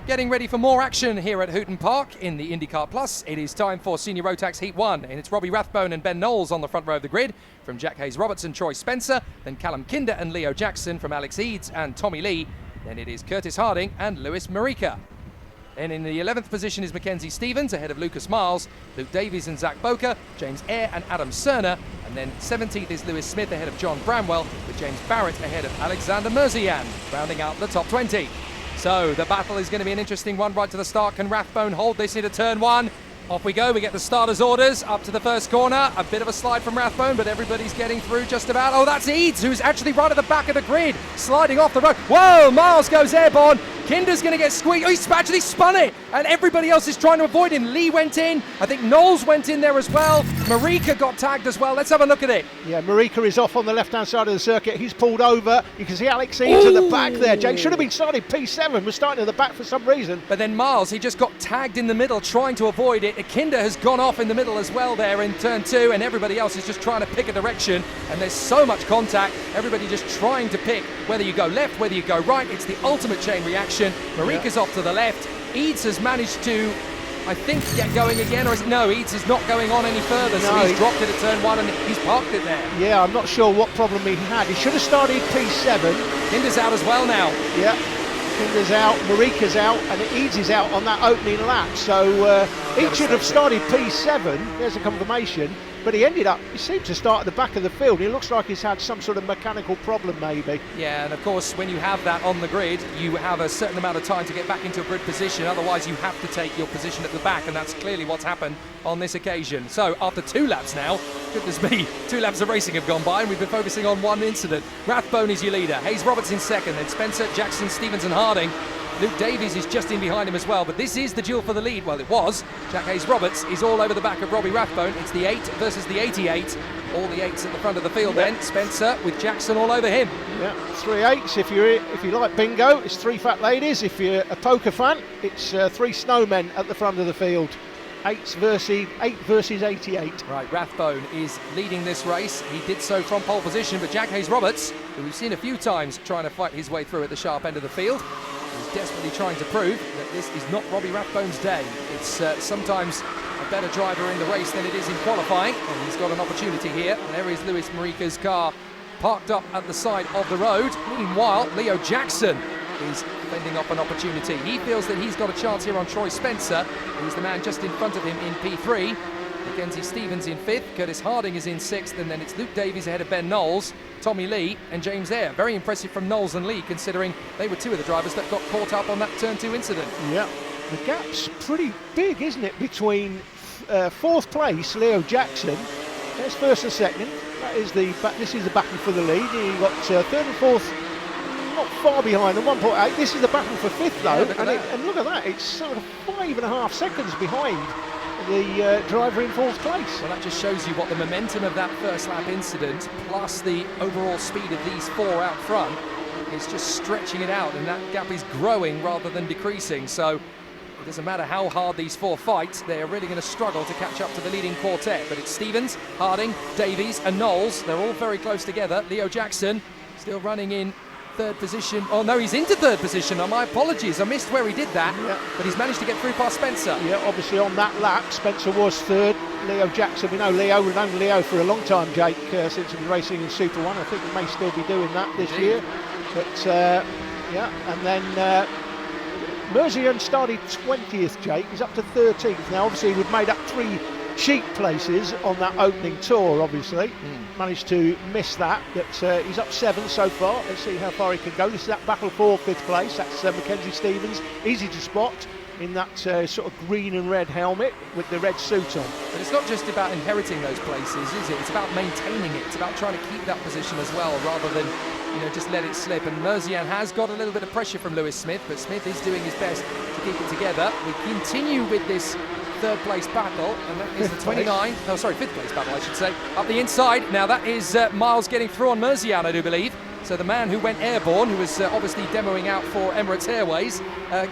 Getting ready for more action here at Hooton Park in the Indikart Plus. It is time for Senior Rotax Heat 1, and it's Robbie Rathbone and Ben Knowles on the front row of the grid. From Jack Hayes-Roberts and Troy Spencer, then Callum Kinder and Leo Jackson from Alex Eads and Tommy Lee. Then it is Curtis Harding and Lewis Marika. Then in the 11th position is Mackenzie Stevens ahead of Lucas Miles, Luke Davies and Zach Boker, James Eyre and Adam Cerner. And then 17th is Lewis Smith ahead of John Bramwell, with James Barrett ahead of Alexander Mirzian, rounding out the top 20. So the battle is going to be an interesting one right to the start. Can Rathbone hold this into turn one? Off we go. We get the starter's orders up to the first corner. A bit of a slide from Rathbone, but everybody's getting through just about. Oh, that's Eads, who's actually right at the back of the grid, sliding off the road. Whoa, Miles goes airborne. Kinder's going to get squeezed. Oh, he's actually spun it, and everybody else is trying to avoid him. Lee went in. I think Knowles went in there as well. Marika got tagged as well. Let's have a look at it. Yeah, Marika is off on the left-hand side of the circuit. He's pulled over. You can see Alex Eads at the back there. Jake should have been starting P7, was starting at the back for some reason. But then Miles, he just got tagged in the middle, trying to avoid it. Kinder has gone off in the middle as well there in turn two, and everybody else is just trying to pick a direction, and there's so much contact. Everybody just trying to pick whether you go left, whether you go right. It's the ultimate chain reaction. Marika's off to the left. Eads has managed to, I think, get going again, or no, Eads is not going on any further, so he's dropped it at turn one and he's parked it there. Yeah, I'm not sure what problem he had. He should have started P7. Kinder's out as well now. Yeah, Kinder's out, Marika's out, and Eads is out on that opening lap. So Eads should have started P7. There's a confirmation. But he seemed to start at the back of the field. It looks like he's had some sort of mechanical problem maybe. Yeah, and of course when you have that on the grid, you have a certain amount of time to get back into a grid position. Otherwise you have to take your position at the back, and that's clearly what's happened on this occasion. So after 2 laps now, goodness me, 2 laps of racing have gone by and we've been focusing on one incident. Rathbone is your leader, Hayes-Roberts in second, then Spencer, Jackson, Stevens and Harding. Luke Davies is just in behind him as well, but this is the duel for the lead. Well, it was. Jack Hayes-Roberts is all over the back of Robbie Rathbone. It's the 8 versus the 88. All the 8s at the front of the field then. Spencer with Jackson all over him. Yeah, 3 8s. If you like bingo, it's 3 fat ladies. If you're a poker fan, it's 3 snowmen at the front of the field. 8 versus 88. Right, Rathbone is leading this race. He did so from pole position, but Jack Hayes-Roberts, who we've seen a few times trying to fight his way through at the sharp end of the field, is desperately trying to prove that this is not Robbie Rathbone's day. It's sometimes a better driver in the race than it is in qualifying, and he's got an opportunity here. And there is Lewis Marika's car parked up at the side of the road. Meanwhile, Leo Jackson is fending off an opportunity. He feels that he's got a chance here on Troy Spencer, who's the man just in front of him in P3. Mackenzie Stevens in 5th, Curtis Harding is in 6th, and then it's Luke Davies ahead of Ben Knowles, Tommy Lee and James Eyre. Very impressive from Knowles and Lee, considering they were 2 of the drivers that got caught up on that turn 2 incident. Yeah, the gap's pretty big, isn't it, between 4th place, Leo Jackson, there's 1st and 2nd, this is the battle for the lead. You've got 3rd and 4th, not far behind them, 1.8. This is the battle for 5th though, and look at that, it's sort of 5.5 seconds behind the driver in 4th place. Well, that just shows you what the momentum of that first lap incident, plus the overall speed of these 4 out front, is just stretching it out, and that gap is growing rather than decreasing. So it doesn't matter how hard these 4 fight, they're really going to struggle to catch up to the leading quartet. But it's Stevens, Harding, Davies and Knowles. They're all very close together. Leo Jackson still running in 3rd position. Oh no, he's into 3rd position. Oh, my apologies, I missed where he did that. Yeah. But he's managed to get through past Spencer. Yeah, obviously on that lap, Spencer was 3rd. Leo Jackson, we know Leo, we've known Leo for a long time, Jake, since he's been racing in Super 1. I think he may still be doing that this year. But yeah, and then Mirzian started 20th, Jake. He's up to 13th. Now, obviously, we've made up 3 cheap places on that opening tour, obviously. Managed to miss that, but he's up 7 so far. Let's see how far he can go. This is that battle for 5th place. That's Mackenzie Stevens, easy to spot in that sort of green and red helmet with the red suit on. But it's not just about inheriting those places, is it? It's about maintaining it. It's about trying to keep that position as well, rather than, you know, just let it slip. And Mirzian has got a little bit of pressure from Lewis Smith, but Smith is doing his best to keep it together. We continue with this 3rd place battle, and that is the 29, oh sorry, 5th place battle I should say, up the inside. Now that is Miles getting through on Mirzian, I do believe. So the man who went airborne, who was obviously demoing out for Emirates Airways,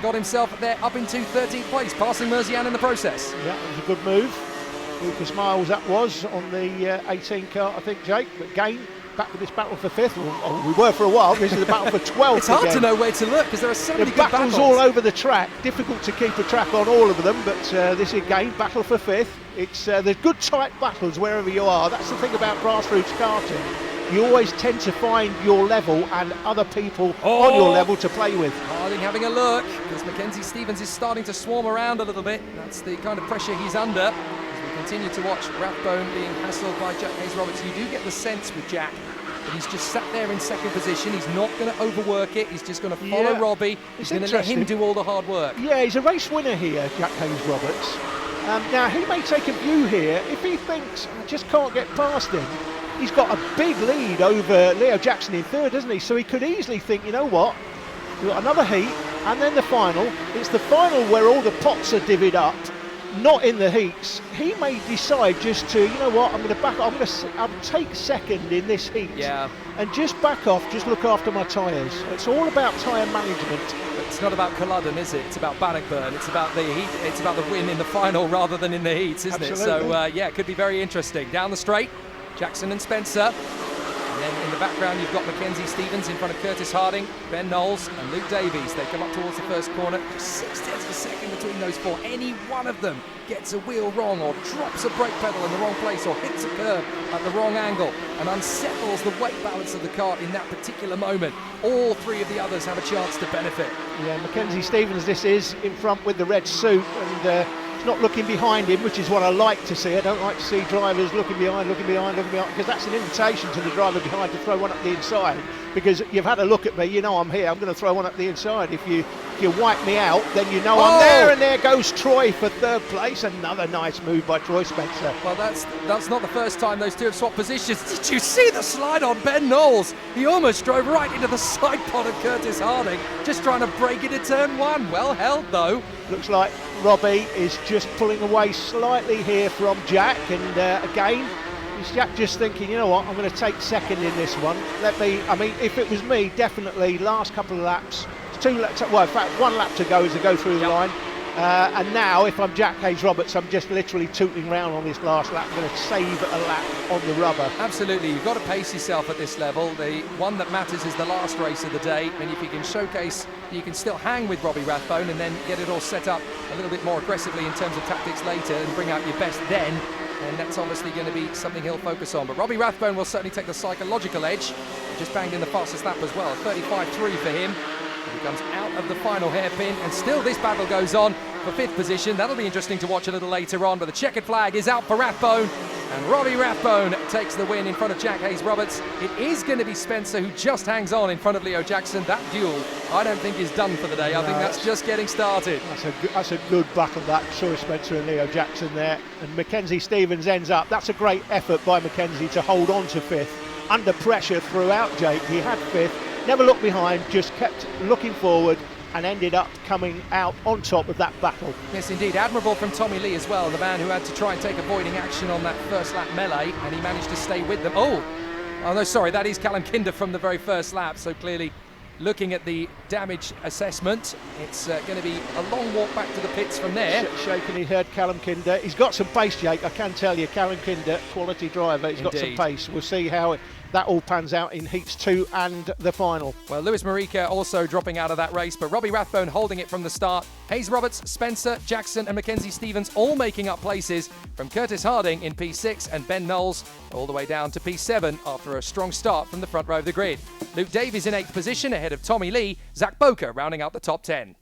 got himself there up into 13th place, passing Mirzian in the process. Yeah, it was a good move. Lucas Miles that was on the 18 car, I think, Jake, but again, back with this battle for 5th. Well, we were for a while. This is the battle for 12th. It's hard again. to know where to look because there are so many The good battles battles all over the track. Difficult to keep a track on all of them, but this again, battle for 5th. It's there's good tight battles wherever you are. That's the thing about grassroots karting. You always tend to find your level and other people on your level to play with. Harding having a look because Mackenzie Stevens is starting to swarm around a little bit. That's the kind of pressure he's under. As we continue to watch Rathbone being hassled by Jack Hayes-Roberts, you do get the sense with Jack that he's just sat there in second position. He's not going to overwork it. He's just going to follow Robbie. He's going to let him do all the hard work. Yeah, he's a race winner here, Jack Hayes-Roberts. Now, he may take a view here. If he thinks, I just can't get past him, he's got a big lead over Leo Jackson in 3rd, doesn't he? So he could easily think, you know what, we've got another heat and then the final. It's the final where all the pots are divvied up, not in the heats. He may decide just to, you know what, I'm going to back up, I'll take 2nd in this heat. Yeah. And just back off, just look after my tyres. It's all about tyre management. It's not about Culloden, is it? It's about Bannockburn. It's about the heat. It's about the win in the final rather than in the heats, isn't it? So, yeah, it could be very interesting. Down the straight, Jackson and Spencer. And then in the background, you've got Mackenzie Stevens in front of Curtis Harding, Ben Knowles and Luke Davies. They come up towards the first corner. Just 0.6 of a second between those 4. Any one of them gets a wheel wrong or drops a brake pedal in the wrong place or hits a curb at the wrong angle and unsettles the weight balance of the cart in that particular moment. All 3 of the others have a chance to benefit. Yeah, Mackenzie Stevens, this is in front with the red suit, and not looking behind him, which is what I like to see. I don't like to see drivers looking behind, because that's an invitation to the driver behind to throw one up the inside. Because you've had a look at me, you know I'm here, I'm going to throw one up the inside. If you wipe me out, then you know I'm there, and there goes Troy for 3rd place. Another nice move by Troy Spencer. Well, that's not the first time those two have swapped positions. Did you see the slide on Ben Knowles? He almost drove right into the side pod of Curtis Harding, just trying to break into turn 1. Well held, though. Looks like Robbie is just pulling away slightly here from Jack, and again, is Jack just thinking, you know what, I'm going to take 2nd in this one. I mean, if it was me, definitely last couple of laps, 2 laps, well, in fact, 1 lap to go as I go through the line. And now, if I'm Jack Hayes-Roberts, I'm just literally tooting round on this last lap. I'm going to save a lap on the rubber. Absolutely, you've got to pace yourself at this level. The one that matters is the last race of the day, and if you can showcase you can still hang with Robbie Rathbone and then get it all set up a little bit more aggressively in terms of tactics later and bring out your best then, and that's obviously going to be something he'll focus on. But Robbie Rathbone will certainly take the psychological edge. He just banged in the fastest lap as well, 35.3 for him. He comes out of the final hairpin, and still this battle goes on for 5th position. That'll be interesting to watch a little later on, but the checkered flag is out for Rathbone, and Robbie Rathbone takes the win in front of Jack Hayes-Roberts. It is going to be Spencer who just hangs on in front of Leo Jackson. That duel, I don't think is done for the day. I think that's just getting started. That's a good battle, that Troy Spencer and Leo Jackson there, and Mackenzie Stevens ends up. That's a great effort by Mackenzie to hold on to 5th. Under pressure throughout, Jake. He had 5th. Never looked behind, just kept looking forward and ended up coming out on top of that battle. Yes, indeed. Admirable from Tommy Lee as well, the man who had to try and take avoiding action on that first lap melee, and he managed to stay with them. Oh no, sorry, that is Callum Kinder from the very first lap, so clearly looking at the damage assessment, it's going to be a long walk back to the pits from there. Shaking his head, Callum Kinder. He's got some pace, Jake, I can tell you. Callum Kinder, quality driver, he's got some pace. We'll see how that all pans out in heats 2 and the final. Well, Lewis Marika also dropping out of that race, but Robbie Rathbone holding it from the start. Hayes-Roberts, Spencer, Jackson and Mackenzie Stevens all making up places, from Curtis Harding in P6 and Ben Knowles all the way down to P7 after a strong start from the front row of the grid. Luke Davies in 8th position ahead of Tommy Lee, Zach Boker rounding out the top 10.